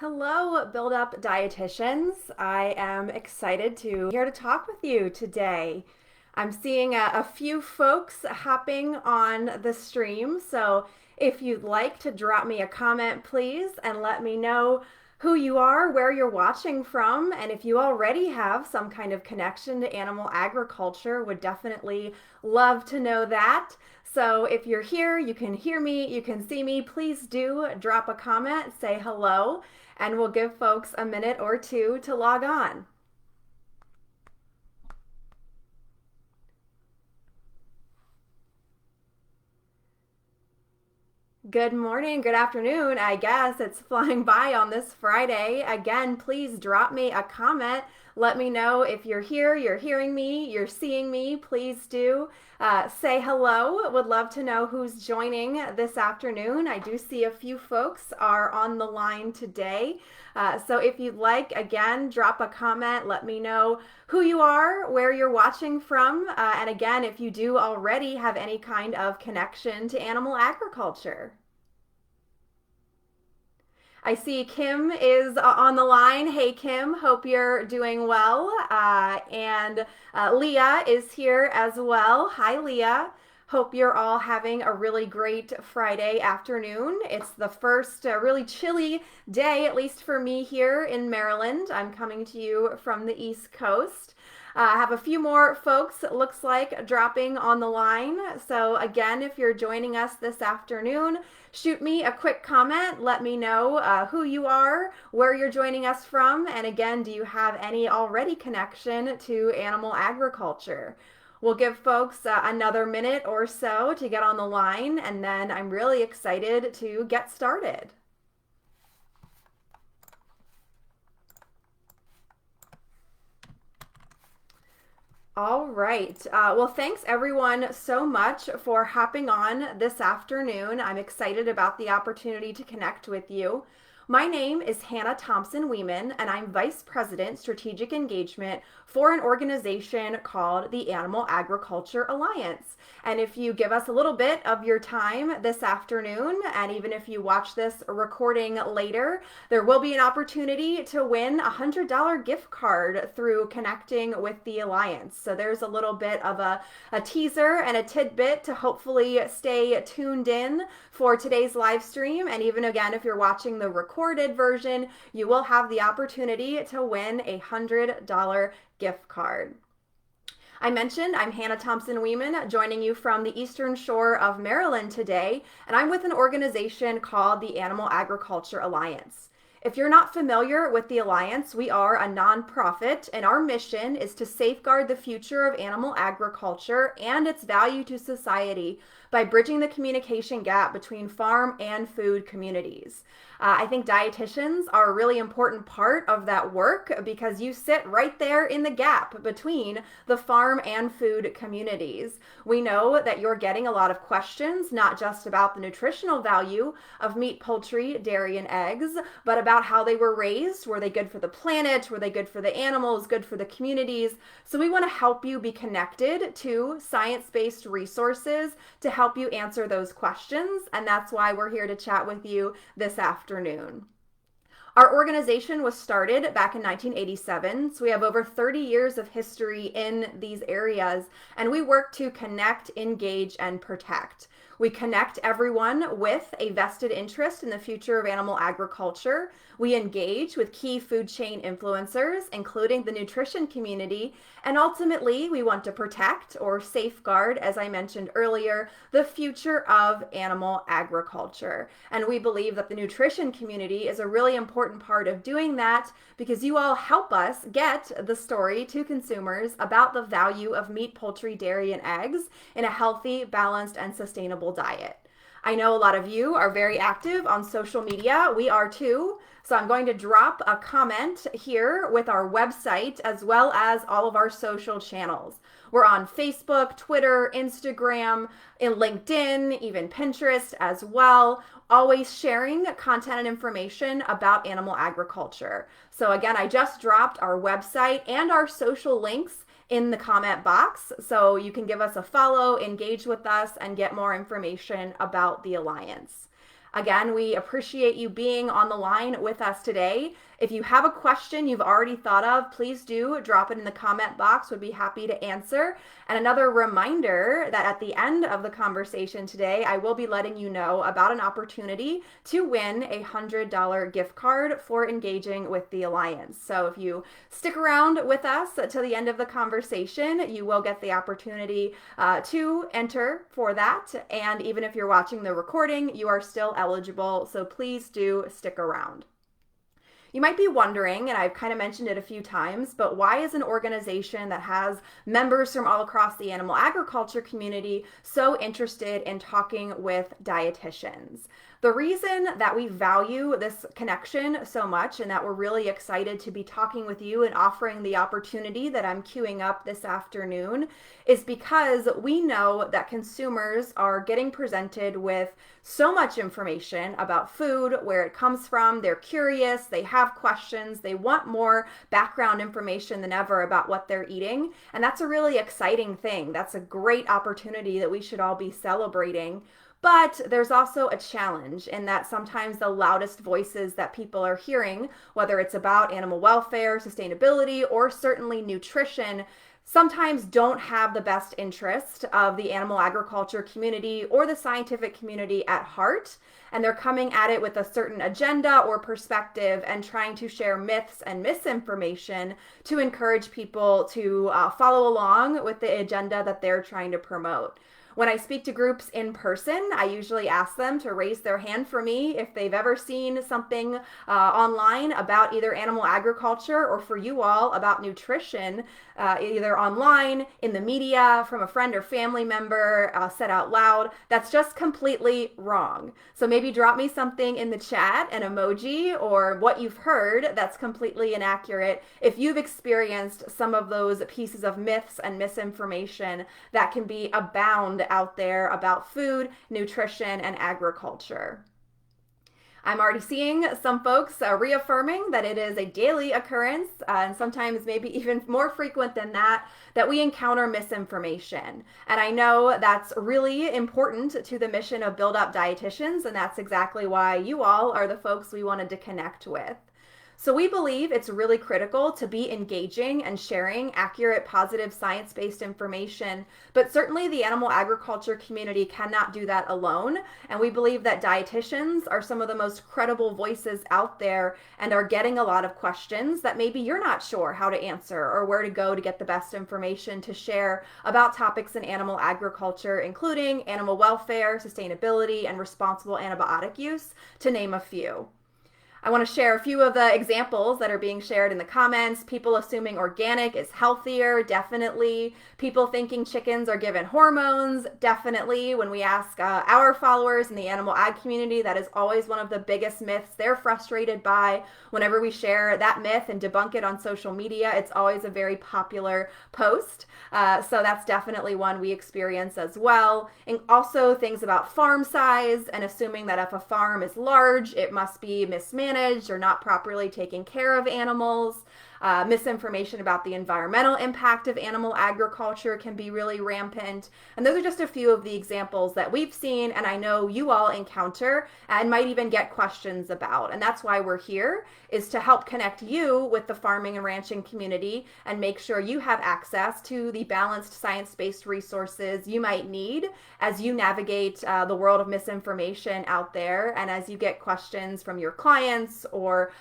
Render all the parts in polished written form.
Hello, Build Up Dietitians. I am excited to here to talk with you today. I'm seeing a few folks hopping on the stream, so if you'd like to drop me a comment, please, and let me know who you are, where you're watching from, and if you already have some kind of connection to animal agriculture, would definitely love to know that. So if you're here, you can hear me, you can see me, please do drop a comment, say hello, and we'll give folks a minute or two to log on. Good morning, good afternoon. I guess it's flying by on this Friday. Again, please drop me a comment. Let me know if you're here, you're hearing me, you're seeing me. Please do say hello. Would love to know who's joining this afternoon. I do see a few folks are on the line today. So if you'd like, again, drop a comment. Let me know who you are, where you're watching from, and again, if you do already have any kind of connection to animal agriculture. I see Kim is on the line. Hey, Kim, hope you're doing well. And Leah is here as well. Hi, Leah. Hope you're all having a really great Friday afternoon. It's the first really chilly day, at least for me here in Maryland. I'm coming to you from the East Coast. I have a few more folks, it looks like, dropping on the line. So again, if you're joining us this afternoon, shoot me a quick comment. Let me know who you are, where you're joining us from, and again, do you have any already connection to animal agriculture? We'll give folks another minute or so to get on the line, and then I'm really excited to get started. All right. Well, thanks everyone so much for hopping on this afternoon. I'm excited about the opportunity to connect with you. My name is Hannah Thompson Weeman, and I'm Vice President Strategic Engagement for an organization called the Animal Agriculture Alliance. And if you give us a little bit of your time this afternoon, and even if you watch this recording later, there will be an opportunity to win a $100 gift card through connecting with the Alliance. So there's a little bit of a teaser and a tidbit to hopefully stay tuned in for today's live stream. And even again, if you're watching the recorded version, you will have the opportunity to win a $100 gift card. I mentioned I'm Hannah Thompson Weeman, joining you from the Eastern Shore of Maryland today, and I'm with an organization called the Animal Agriculture Alliance. If you're not familiar with the Alliance, we are a nonprofit, and our mission is to safeguard the future of animal agriculture and its value to society by bridging the communication gap between farm and food communities. I think dietitians are a really important part of that work because you sit right there in the gap between the farm and food communities. We know that you're getting a lot of questions, not just about the nutritional value of meat, poultry, dairy, and eggs, but about how they were raised. Were they good for the planet? Were they good for the animals? Good for the communities? So we want to help you be connected to science-based resources to help you answer those questions, and that's why we're here to chat with you this afternoon. Our organization was started back in 1987, so we have over 30 years of history in these areas, and we work to connect, engage, and protect. We connect everyone with a vested interest in the future of animal agriculture. We engage with key food chain influencers, including the nutrition community, and ultimately we want to protect or safeguard, as I mentioned earlier, the future of animal agriculture. And we believe that the nutrition community is a really important part of doing that because you all help us get the story to consumers about the value of meat, poultry, dairy, and eggs in a healthy, balanced, and sustainable diet. I know a lot of you are very active on social media. We are too. So I'm going to drop a comment here with our website as well as all of our social channels. We're on Facebook, Twitter, Instagram, in LinkedIn, even Pinterest as well, always sharing content and information about animal agriculture. So again, I just dropped our website and our social links in the comment box, so you can give us a follow, engage with us, and get more information about the Alliance. Again, we appreciate you being on the line with us today. If you have a question you've already thought of, please do drop it in the comment box. We'd be happy to answer. And another reminder that at the end of the conversation today, I will be letting you know about an opportunity to win a $100 gift card for engaging with the Alliance. So if you stick around with us till the end of the conversation, you will get the opportunity to enter for that. And even if you're watching the recording, you are still eligible. So please do stick around. You might be wondering, and I've kind of mentioned it a few times, but why is an organization that has members from all across the animal agriculture community so interested in talking with dietitians? The reason that we value this connection so much and that we're really excited to be talking with you and offering the opportunity that I'm queuing up this afternoon is because we know that consumers are getting presented with so much information about food, where it comes from. They're curious, they have questions, they want more background information than ever about what they're eating. And that's a really exciting thing. That's a great opportunity that we should all be celebrating. But there's also a challenge in that sometimes the loudest voices that people are hearing, whether it's about animal welfare, sustainability, or certainly nutrition, sometimes don't have the best interest of the animal agriculture community or the scientific community at heart. And they're coming at it with a certain agenda or perspective and trying to share myths and misinformation to encourage people to follow along with the agenda that they're trying to promote. When I speak to groups in person, I usually ask them to raise their hand for me if they've ever seen something online about either animal agriculture or for you all about nutrition, either online, in the media, from a friend or family member, said out loud. That's just completely wrong. So maybe drop me something in the chat, an emoji, or what you've heard that's completely inaccurate if you've experienced some of those pieces of myths and misinformation that can be abound out there about food, nutrition, and agriculture. I'm already seeing some folks reaffirming that it is a daily occurrence, and sometimes maybe even more frequent than that we encounter misinformation. And I know that's really important to the mission of Build Up Dietitians, and that's exactly why you all are the folks we wanted to connect with. So we believe it's really critical to be engaging and sharing accurate, positive, science-based information, but certainly the animal agriculture community cannot do that alone. And we believe that dietitians are some of the most credible voices out there and are getting a lot of questions that maybe you're not sure how to answer or where to go to get the best information to share about topics in animal agriculture, including animal welfare, sustainability, and responsible antibiotic use, to name a few. I want to share a few of the examples that are being shared in the comments. People assuming organic is healthier, definitely. People thinking chickens are given hormones, definitely. When we ask our followers in the animal ag community, that is always one of the biggest myths they're frustrated by. Whenever we share that myth and debunk it on social media, it's always a very popular post. So that's definitely one we experience as well. And also things about farm size and assuming that if a farm is large, it must be mismanaged or not properly taking care of animals. Misinformation about the environmental impact of animal agriculture can be really rampant. And those are just a few of the examples that we've seen and I know you all encounter and might even get questions about. And that's why we're here, is to help connect you with the farming and ranching community and make sure you have access to the balanced science-based resources you might need as you navigate the world of misinformation out there and as you get questions from your clients or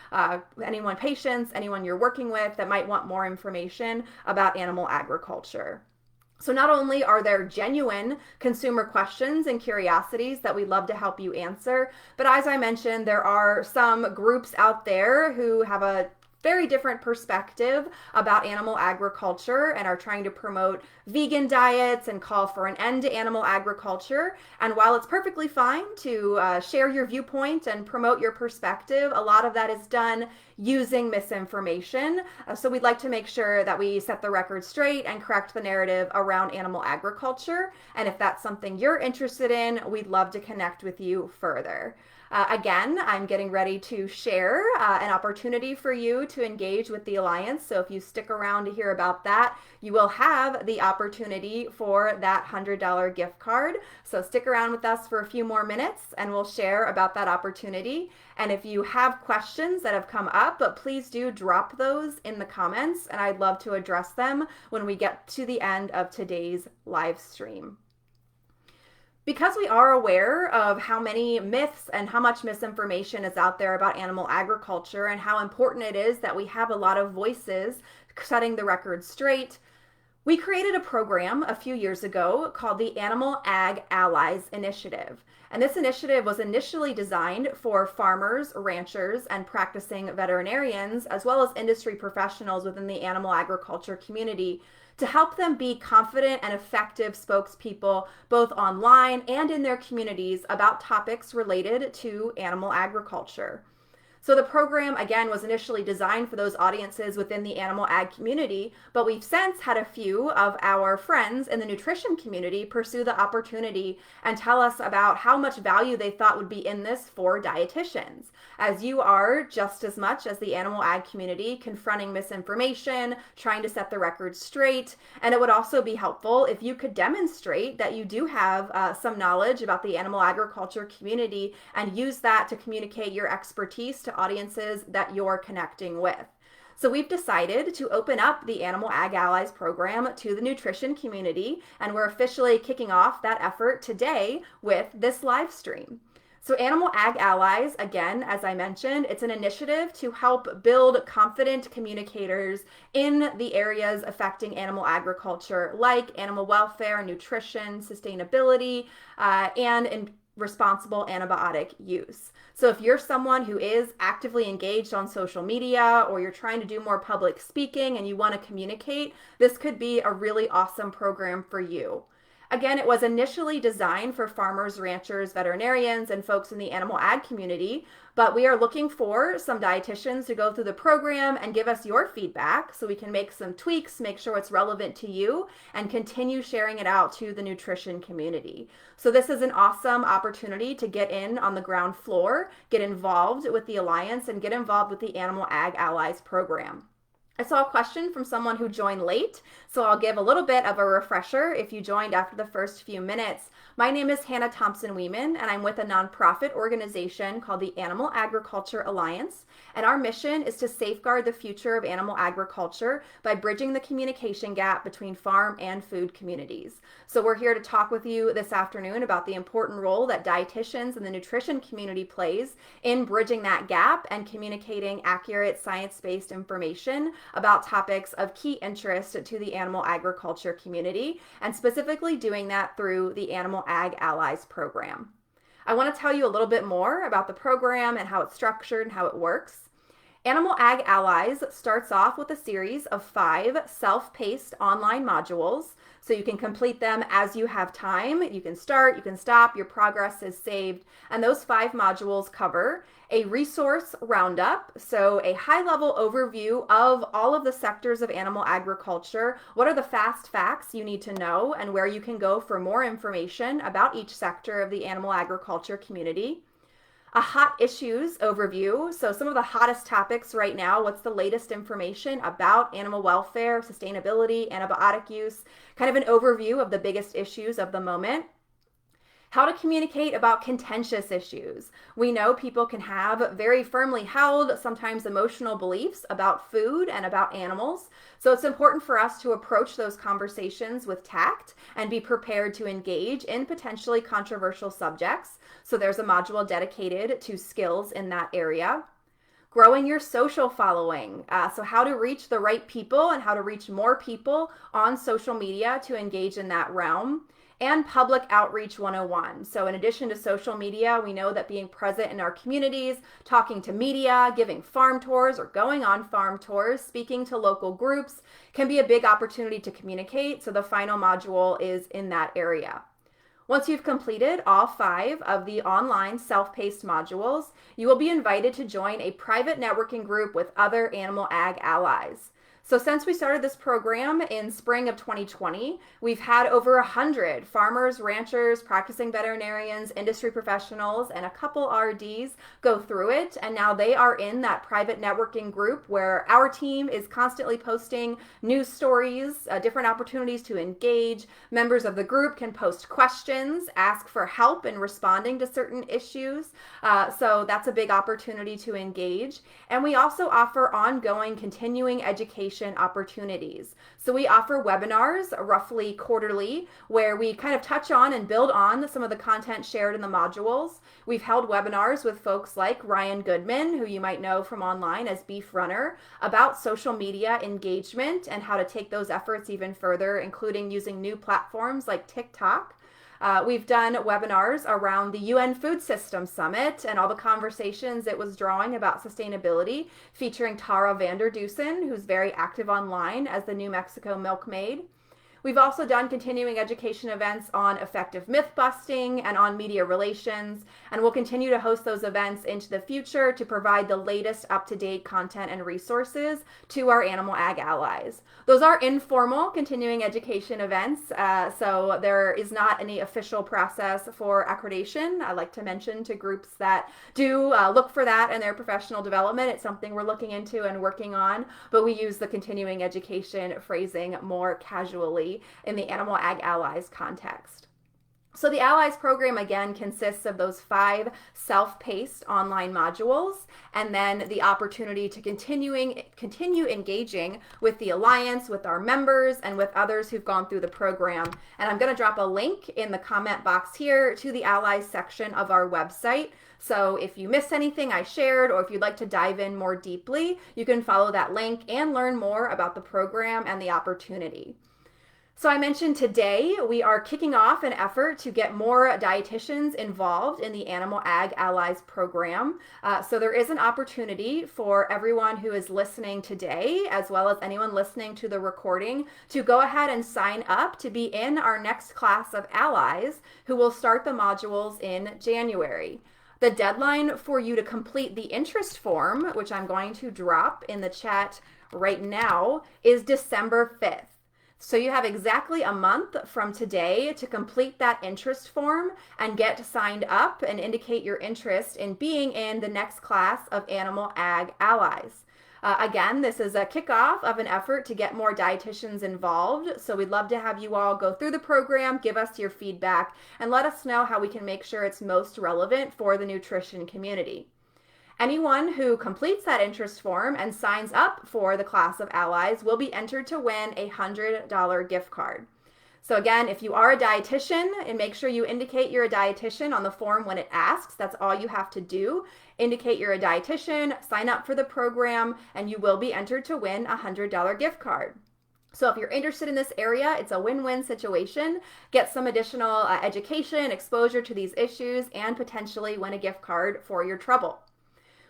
patients, anyone you're working with that might want more information about animal agriculture. So not only are there genuine consumer questions and curiosities that we'd love to help you answer, but as I mentioned, there are some groups out there who have a very different perspective about animal agriculture and are trying to promote vegan diets and call for an end to animal agriculture. And while it's perfectly fine to share your viewpoint and promote your perspective, a lot of that is done using misinformation. So we'd like to make sure that we set the record straight and correct the narrative around animal agriculture. And if that's something you're interested in, we'd love to connect with you further. Again, I'm getting ready to share an opportunity for you to engage with the Alliance. So if you stick around to hear about that, you will have the opportunity for that $100 gift card. So stick around with us for a few more minutes and we'll share about that opportunity. And if you have questions that have come up, please do drop those in the comments and I'd love to address them when we get to the end of today's live stream. Because we are aware of how many myths and how much misinformation is out there about animal agriculture and how important it is that we have a lot of voices setting the record straight, we created a program a few years ago called the Animal Ag Allies Initiative. And this initiative was initially designed for farmers, ranchers, and practicing veterinarians, as well as industry professionals within the animal agriculture community, to help them be confident and effective spokespeople both online and in their communities about topics related to animal agriculture. So the program, again, was initially designed for those audiences within the animal ag community, but we've since had a few of our friends in the nutrition community pursue the opportunity and tell us about how much value they thought would be in this for dietitians, as you are just as much as the animal ag community confronting misinformation, trying to set the record straight. And it would also be helpful if you could demonstrate that you do have some knowledge about the animal agriculture community and use that to communicate your expertise to audiences that you're connecting with. So we've decided to open up the Animal Ag Allies program to the nutrition community, and we're officially kicking off that effort today with this live stream. So Animal Ag Allies, again, as I mentioned, it's an initiative to help build confident communicators in the areas affecting animal agriculture, like animal welfare, nutrition, sustainability, and responsible antibiotic use. So if you're someone who is actively engaged on social media or you're trying to do more public speaking and you want to communicate, this could be a really awesome program for you. Again, it was initially designed for farmers, ranchers, veterinarians, and folks in the animal ag community, but we are looking for some dietitians to go through the program and give us your feedback so we can make some tweaks, make sure it's relevant to you, and continue sharing it out to the nutrition community. So this is an awesome opportunity to get in on the ground floor, get involved with the Alliance, and get involved with the Animal Ag Allies program. I saw a question from someone who joined late, so I'll give a little bit of a refresher if you joined after the first few minutes. My name is Hannah Thompson Weeman, and I'm with a nonprofit organization called the Animal Agriculture Alliance, and our mission is to safeguard the future of animal agriculture by bridging the communication gap between farm and food communities. So we're here to talk with you this afternoon about the important role that dietitians and the nutrition community plays in bridging that gap and communicating accurate science-based information about topics of key interest to the animal agriculture community, and specifically doing that through the Animal Ag Allies program. I want to tell you a little bit more about the program and how it's structured and how it works. Animal Ag Allies starts off with a series of 5 self-paced online modules. So you can complete them as you have time. You can start, you can stop, your progress is saved. And those 5 modules cover a resource roundup, so a high-level overview of all of the sectors of animal agriculture. What are the fast facts you need to know and where you can go for more information about each sector of the animal agriculture community. A hot issues overview, so some of the hottest topics right now, what's the latest information about animal welfare, sustainability, antibiotic use, kind of an overview of the biggest issues of the moment. How to communicate about contentious issues. We know people can have very firmly held, sometimes emotional beliefs about food and about animals. So it's important for us to approach those conversations with tact and be prepared to engage in potentially controversial subjects. So there's a module dedicated to skills in that area. Growing your social following. So how to reach the right people and how to reach more people on social media to engage in that realm. And Public Outreach 101. So in addition to social media, we know that being present in our communities, talking to media, giving farm tours or going on farm tours, speaking to local groups can be a big opportunity to communicate. So the final module is in that area. Once you've completed all 5 of the online self-paced modules, you will be invited to join a private networking group with other Animal Ag allies. So since we started this program in spring of 2020, we've had over 100 farmers, ranchers, practicing veterinarians, industry professionals, and a couple RDs go through it. And now they are in that private networking group where our team is constantly posting news stories, different opportunities to engage. Members of the group can post questions, ask for help in responding to certain issues. So that's a big opportunity to engage. And we also offer ongoing continuing education opportunities. So we offer webinars roughly quarterly where we kind of touch on and build on some of the content shared in the modules. We've held webinars with folks like Ryan Goodman, who you might know from online as Beef Runner, about social media engagement and how to take those efforts even further, including using new platforms like TikTok. We've done webinars around the UN Food System Summit and all the conversations it was drawing about sustainability, featuring Tara Vanderdusen, who's very active online as the New Mexico milkmaid. We've also done continuing education events on effective myth busting and on media relations, and we'll continue to host those events into the future to provide the latest up-to-date content and resources to our animal ag allies. Those are informal continuing education events, so there is not any official process for accreditation. I like to mention to groups that do look for that in their professional development. It's something we're looking into and working on, but we use the continuing education phrasing more casually in the Animal Ag Allies context. So the Allies program, again, consists of those 5 self-paced online modules and then the opportunity to continue engaging with the Alliance, with our members, and with others who've gone through the program. And I'm going to drop a link in the comment box here to the Allies section of our website. So if you missed anything I shared, or if you'd like to dive in more deeply, you can follow that link and learn more about the program and the opportunity. So I mentioned today we are kicking off an effort to get more dietitians involved in the Animal Ag Allies program. So there is an opportunity for everyone who is listening today, as well as anyone listening to the recording, to go ahead and sign up to be in our next class of allies who will start the modules in January. The deadline for you to complete the interest form, which I'm going to drop in the chat right now, is December 5th. So you have exactly a month from today to complete that interest form and get signed up and indicate your interest in being in the next class of Animal Ag Allies. Again, this is a kickoff of an effort to get more dietitians involved. So we'd love to have you all go through the program, give us your feedback, and let us know how we can make sure it's most relevant for the nutrition community. Anyone who completes that interest form and signs up for the class of allies will be entered to win a $100 gift card. So again, if you are a dietitian, and make sure you indicate you're a dietitian on the form when it asks. That's all you have to do. Indicate you're a dietitian, sign up for the program, and you will be entered to win a $100 gift card. So if you're interested in this area, it's a win-win situation. Get some additional education, exposure to these issues, and potentially win a gift card for your trouble.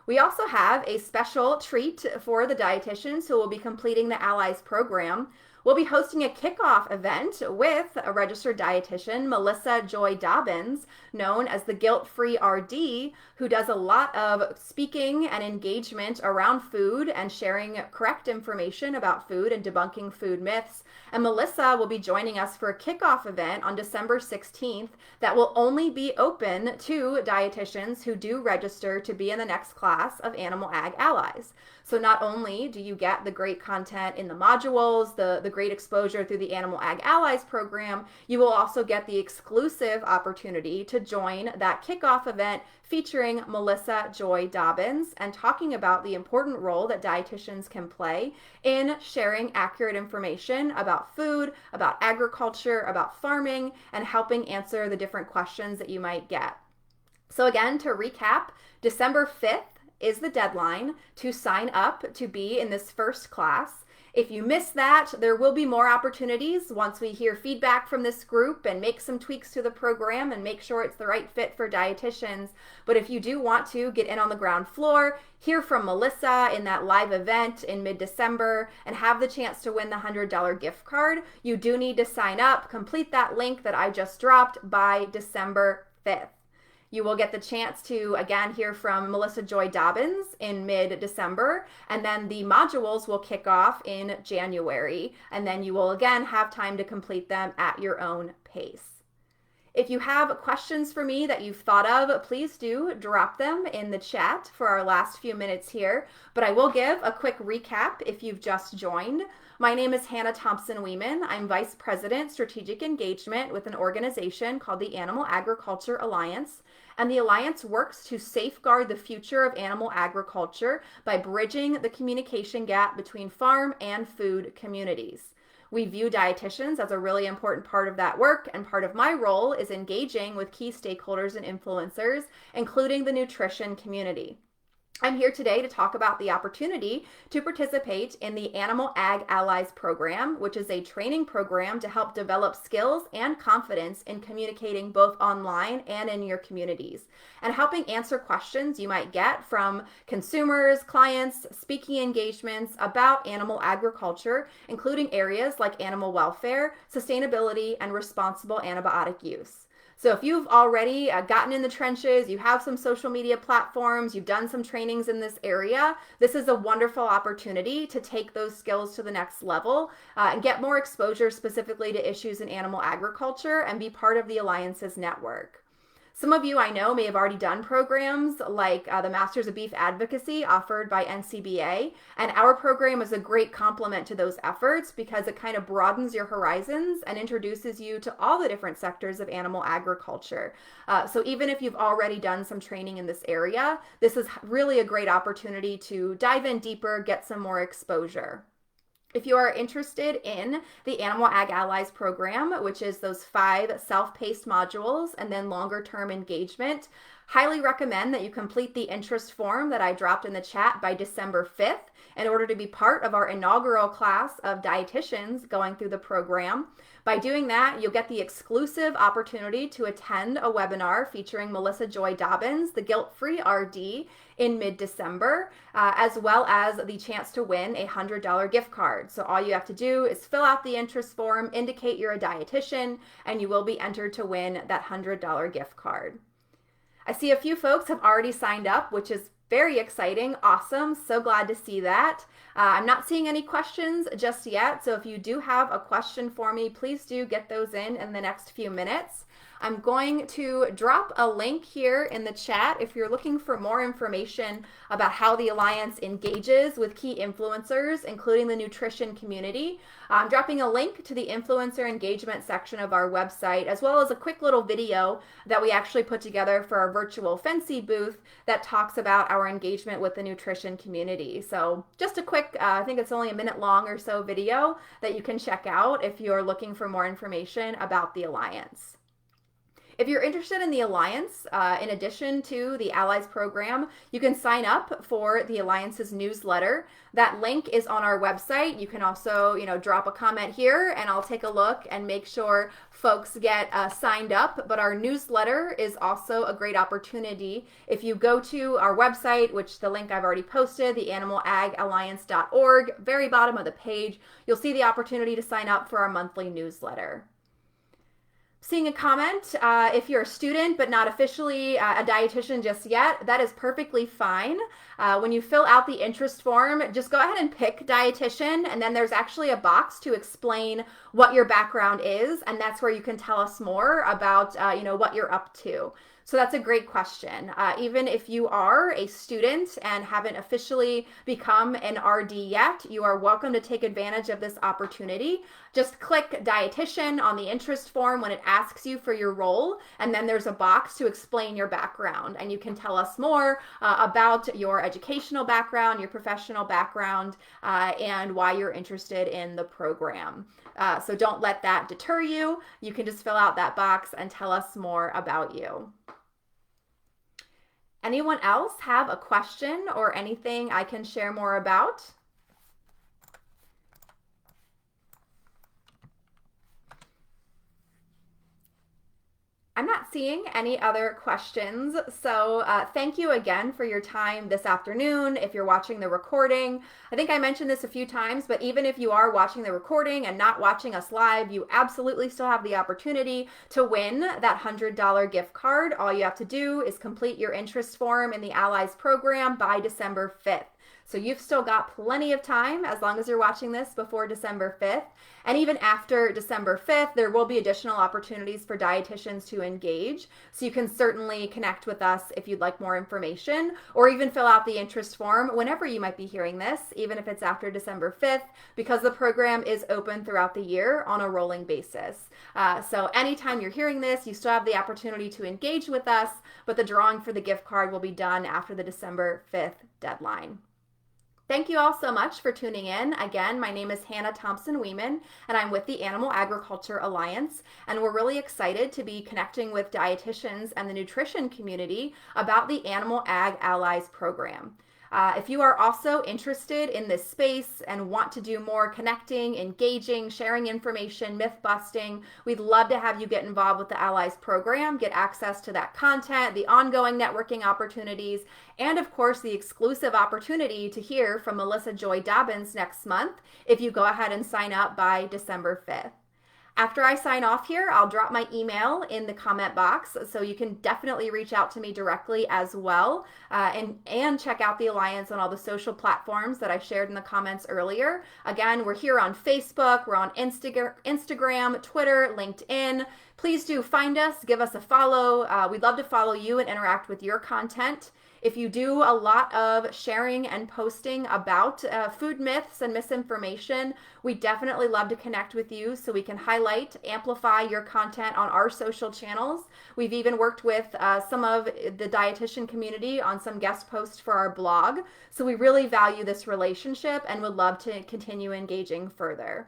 We also have a special treat for the dietitians who will be completing the Allies program. We'll be hosting a kickoff event with a registered dietitian, Melissa Joy Dobbins, known as the Guilt-Free RD, who does a lot of speaking and engagement around food and sharing correct information about food and debunking food myths. And Melissa will be joining us for a kickoff event on December 16th that will only be open to dietitians who do register to be in the next class of Animal Ag Allies. So not only do you get the great content in the modules, the great exposure through the Animal Ag Allies program, you will also get the exclusive opportunity to join that kickoff event featuring Melissa Joy Dobbins and talking about the important role that dietitians can play in sharing accurate information about food, about agriculture, about farming, and helping answer the different questions that you might get. So again, to recap, December 5th is the deadline to sign up to be in this first class. If you miss that, there will be more opportunities once we hear feedback from this group and make some tweaks to the program and make sure it's the right fit for dietitians. But if you do want to get in on the ground floor, hear from Melissa in that live event in mid-December, and have the chance to win the $100 gift card, you do need to sign up, complete that link that I just dropped by December 5th. You will get the chance to, again, hear from Melissa Joy Dobbins in mid-December, and then the modules will kick off in January, and then you will, again, have time to complete them at your own pace. If you have questions for me that you've thought of, please do drop them in the chat for our last few minutes here. But I will give a quick recap if you've just joined. My name is Hannah Thompson Weeman. I'm Vice President, Strategic Engagement with an organization called the Animal Agriculture Alliance. And the Alliance works to safeguard the future of animal agriculture by bridging the communication gap between farm and food communities. We view dietitians as a really important part of that work, and part of my role is engaging with key stakeholders and influencers, including the nutrition community. I'm here today to talk about the opportunity to participate in the Animal Ag Allies program, which is a training program to help develop skills and confidence in communicating both online and in your communities, and helping answer questions you might get from consumers, clients, speaking engagements about animal agriculture, including areas like animal welfare, sustainability, and responsible antibiotic use. So if you've already gotten in the trenches, you have some social media platforms, you've done some trainings in this area, this is a wonderful opportunity to take those skills to the next level and get more exposure specifically to issues in animal agriculture and be part of the Alliance's network. Some of you I know may have already done programs like the Masters of Beef Advocacy offered by NCBA, and our program is a great complement to those efforts because it kind of broadens your horizons and introduces you to all the different sectors of animal agriculture. So even if you've already done some training in this area, this is really a great opportunity to dive in deeper, get some more exposure. If you are interested in the Animal Ag Allies program, which is those 5 self-paced modules and then longer term engagement, highly recommend that you complete the interest form that I dropped in the chat by December 5th in order to be part of our inaugural class of dietitians going through the program. By doing that, you'll get the exclusive opportunity to attend a webinar featuring Melissa Joy Dobbins, the Guilt-Free RD, in mid-December, as well as the chance to win a $100 gift card. So all you have to do is fill out the interest form, indicate you're a dietitian, and you will be entered to win that $100 gift card. I see a few folks have already signed up, which is very exciting. Awesome. So glad to see that. I'm not seeing any questions just yet. So if you do have a question for me, please do get those in the next few minutes. I'm going to drop a link here in the chat if you're looking for more information about how the Alliance engages with key influencers, including the nutrition community. I'm dropping a link to the influencer engagement section of our website, as well as a quick little video that we actually put together for our virtual Fancy booth that talks about our engagement with the nutrition community. So just a quick, I think it's only a minute long or so video that you can check out if you're looking for more information about the Alliance. If you're interested in the Alliance, in addition to the Allies program, you can sign up for the Alliance's newsletter. That link is on our website. You can also, drop a comment here and I'll take a look and make sure folks get signed up. But our newsletter is also a great opportunity. If you go to our website, which the link I've already posted, the animalAgAlliance.org, very bottom of the page, you'll see the opportunity to sign up for our monthly newsletter. Seeing a comment, if you're a student but not officially a dietitian just yet, that is perfectly fine. When you fill out the interest form, just go ahead and pick dietitian, and then there's actually a box to explain what your background is, and that's where you can tell us more about what you're up to. So that's a great question. Even if you are a student and haven't officially become an RD yet, you are welcome to take advantage of this opportunity. Just click dietitian on the interest form when it asks you for your role, and then there's a box to explain your background, and you can tell us more about your educational background, your professional background, and why you're interested in the program. So don't let that deter you. You can just fill out that box and tell us more about you. Anyone else have a question or anything I can share more about? I'm not seeing any other questions. So thank you again for your time this afternoon. If you're watching the recording, I think I mentioned this a few times, but even if you are watching the recording and not watching us live, you absolutely still have the opportunity to win that $100 gift card. All you have to do is complete your interest form in the Allies program by December 5th. So you've still got plenty of time as long as you're watching this before December 5th. And even after December 5th, there will be additional opportunities for dietitians to engage. So you can certainly connect with us if you'd like more information, or even fill out the interest form whenever you might be hearing this, even if it's after December 5th, because the program is open throughout the year on a rolling basis. So anytime you're hearing this, you still have the opportunity to engage with us, but the drawing for the gift card will be done after the December 5th deadline. Thank you all so much for tuning in. Again, my name is Hannah Thompson Weeman, and I'm with the Animal Agriculture Alliance, and we're really excited to be connecting with dietitians and the nutrition community about the Animal Ag Allies program. If you are also interested in this space and want to do more connecting, engaging, sharing information, myth busting, we'd love to have you get involved with the Allies program, get access to that content, the ongoing networking opportunities, and of course the exclusive opportunity to hear from Melissa Joy Dobbins next month if you go ahead and sign up by December 5th. After I sign off here, I'll drop my email in the comment box, so you can definitely reach out to me directly as well, and check out the Alliance on all the social platforms that I shared in the comments earlier. Again, we're here on Facebook, we're on Instagram, Twitter, LinkedIn. Please do find us, give us a follow. We'd love to follow you and interact with your content. If you do a lot of sharing and posting about food myths and misinformation, we definitely love to connect with you so we can highlight, amplify your content on our social channels. We've even worked with some of the dietitian community on some guest posts for our blog. So we really value this relationship and would love to continue engaging further.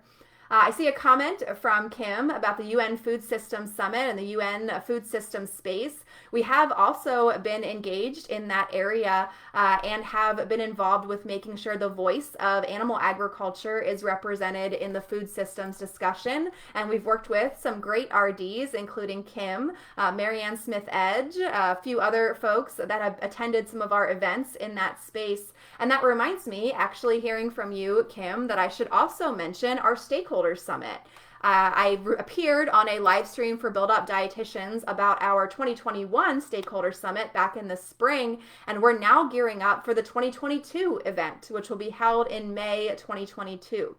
I see a comment from Kim about the UN Food Systems Summit and the UN food systems space. We have also been engaged in that area and have been involved with making sure the voice of animal agriculture is represented in the food systems discussion. And we've worked with some great RDs, including Kim, Marianne Smith-Edge, a few other folks that have attended some of our events in that space. And that reminds me, actually hearing from you, Kim, that I should also mention our Stakeholders Summit. I appeared on a live stream for Build Up Dietitians about our 2021 Stakeholder Summit back in the spring, and we're now gearing up for the 2022 event, which will be held in May 2022.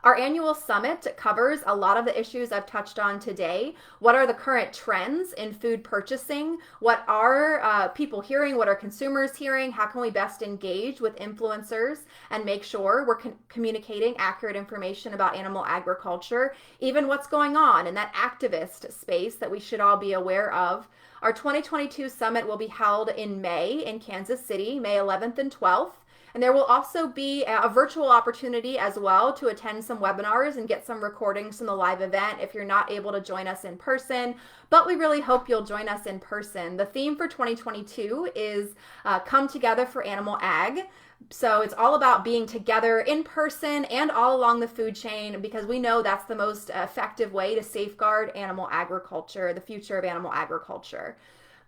Our annual summit covers a lot of the issues I've touched on today. What are the current trends in food purchasing? What are people hearing? What are consumers hearing? How can we best engage with influencers and make sure we're communicating accurate information about animal agriculture, even what's going on in that activist space that we should all be aware of. Our 2022 summit will be held in May in Kansas City, May 11th and 12th. And there will also be a virtual opportunity as well to attend some webinars and get some recordings from the live event if you're not able to join us in person. But we really hope you'll join us in person. The theme for 2022 is Come Together for Animal Ag. So it's all about being together in person and all along the food chain, because we know that's the most effective way to safeguard animal agriculture, the future of animal agriculture.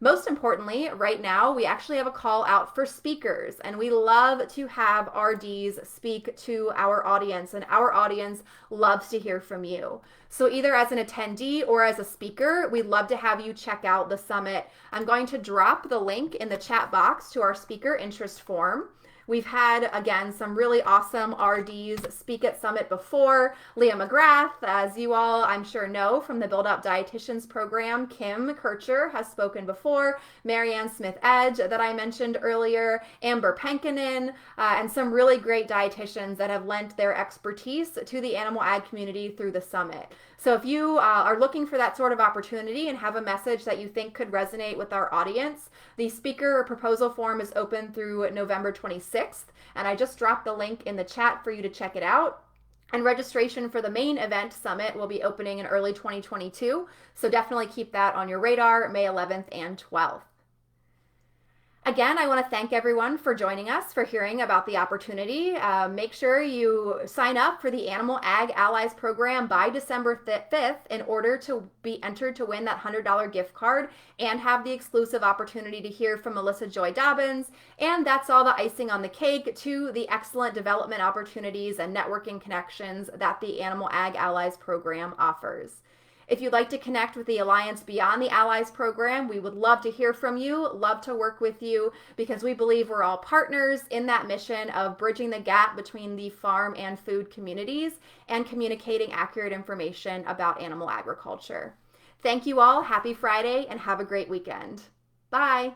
Most importantly, right now, we actually have a call out for speakers, and we love to have RDs speak to our audience, and our audience loves to hear from you. So either as an attendee or as a speaker, we'd love to have you check out the summit. I'm going to drop the link in the chat box to our speaker interest form. We've had, again, some really awesome RDs speak at Summit before. Leah McGrath, as you all, I'm sure, know from the Build Up Dietitians program. Kim Kircher has spoken before. Marianne Smith-Edge that I mentioned earlier. Amber Penkinen, and some really great dietitians that have lent their expertise to the animal ag community through the summit. So if you are looking for that sort of opportunity and have a message that you think could resonate with our audience, the speaker proposal form is open through November 26th, and I just dropped the link in the chat for you to check it out. And registration for the main event summit will be opening in early 2022, so definitely keep that on your radar, May 11th and 12th. Again, I want to thank everyone for joining us, for hearing about the opportunity. Make sure you sign up for the Animal Ag Allies program by December 5th in order to be entered to win that $100 gift card and have the exclusive opportunity to hear from Melissa Joy Dobbins. And that's all the icing on the cake to the excellent development opportunities and networking connections that the Animal Ag Allies program offers. If you'd like to connect with the Alliance Beyond the Allies program, we would love to hear from you, love to work with you, because we believe we're all partners in that mission of bridging the gap between the farm and food communities and communicating accurate information about animal agriculture. Thank you all. Happy Friday and have a great weekend. Bye.